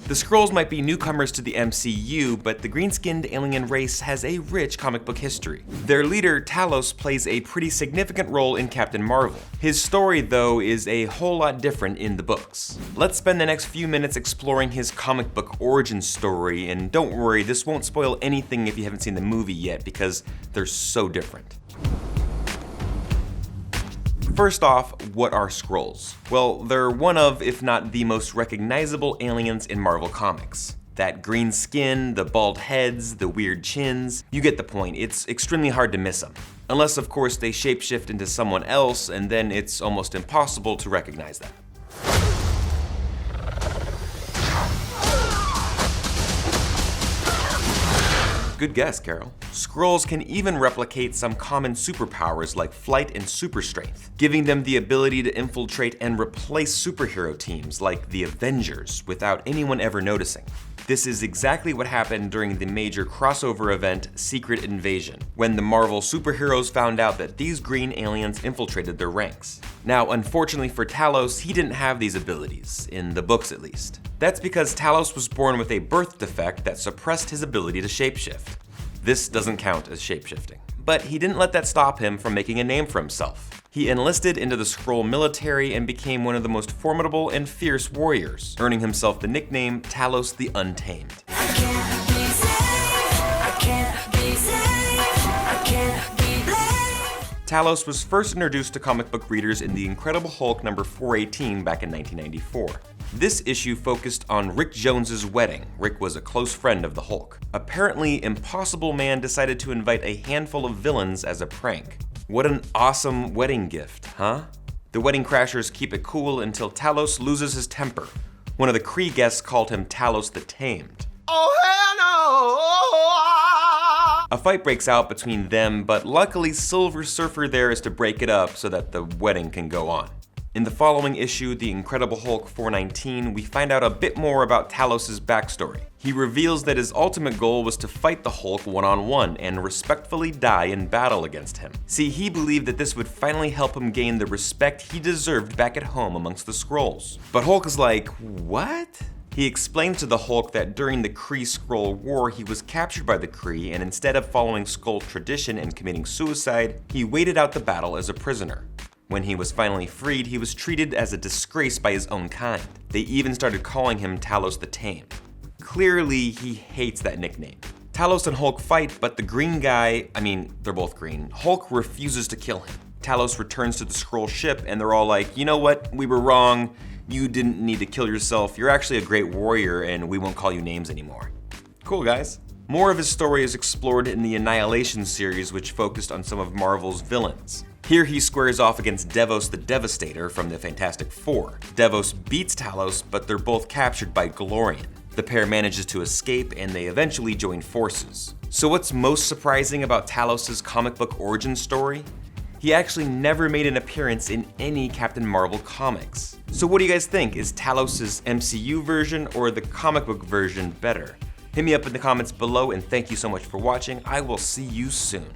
The Skrulls might be newcomers to the MCU, but the green-skinned alien race has a rich comic book history. Their leader, Talos, plays a pretty significant role in Captain Marvel. His story, though, is a whole lot different in the books. Let's spend the next few minutes exploring his comic book origin story, and don't worry, this won't spoil anything if you haven't seen the movie yet, because they're so different. First off, what are Skrulls? Well, they're one of, if not the most recognizable aliens in Marvel Comics. That green skin, the bald heads, the weird chins, you get the point, it's extremely hard to miss them. Unless, of course, they shapeshift into someone else, and then it's almost impossible to recognize them. Good guess, Carol. Skrulls can even replicate some common superpowers like flight and super strength, giving them the ability to infiltrate and replace superhero teams like the Avengers without anyone ever noticing. This is exactly what happened during the major crossover event Secret Invasion, when the Marvel superheroes found out that these green aliens infiltrated their ranks. Now, unfortunately for Talos, he didn't have these abilities, in the books at least. That's because Talos was born with a birth defect that suppressed his ability to shapeshift. This doesn't count as shapeshifting. But he didn't let that stop him from making a name for himself. He enlisted into the Skrull military and became one of the most formidable and fierce warriors, earning himself the nickname Talos the Untamed. Talos was first introduced to comic book readers in The Incredible Hulk number 418 back in 1994. This issue focused on Rick Jones's wedding. Rick was a close friend of the Hulk. Apparently, Impossible Man decided to invite a handful of villains as a prank. What an awesome wedding gift, huh? The wedding crashers keep it cool until Talos loses his temper. One of the Kree guests called him Talos the Tamed. Oh hell no! A fight breaks out between them, but luckily Silver Surfer there is to break it up so that the wedding can go on. In the following issue, The Incredible Hulk 419, we find out a bit more about Talos' backstory. He reveals that his ultimate goal was to fight the Hulk one-on-one and respectfully die in battle against him. See, he believed that this would finally help him gain the respect he deserved back at home amongst the Skrulls. But Hulk is like, what? He explained to the Hulk that during the Kree-Skrull War, he was captured by the Kree, and instead of following Skrull tradition and committing suicide, he waited out the battle as a prisoner. When he was finally freed, he was treated as a disgrace by his own kind. They even started calling him Talos the Tamed. Clearly, he hates that nickname. Talos and Hulk fight, but the green guy, they're both green, Hulk refuses to kill him. Talos returns to the Skrull ship, and they're all like, you know what, we were wrong. You didn't need to kill yourself. You're actually a great warrior, and we won't call you names anymore. Cool, guys. More of his story is explored in the Annihilation series, which focused on some of Marvel's villains. Here he squares off against Devos the Devastator from the Fantastic Four. Devos beats Talos, but they're both captured by Glorian. The pair manages to escape, and they eventually join forces. So what's most surprising about Talos' comic book origin story? He actually never made an appearance in any Captain Marvel comics. So what do you guys think? Is Talos' MCU version or the comic book version better? Hit me up in the comments below, and thank you so much for watching. I will see you soon.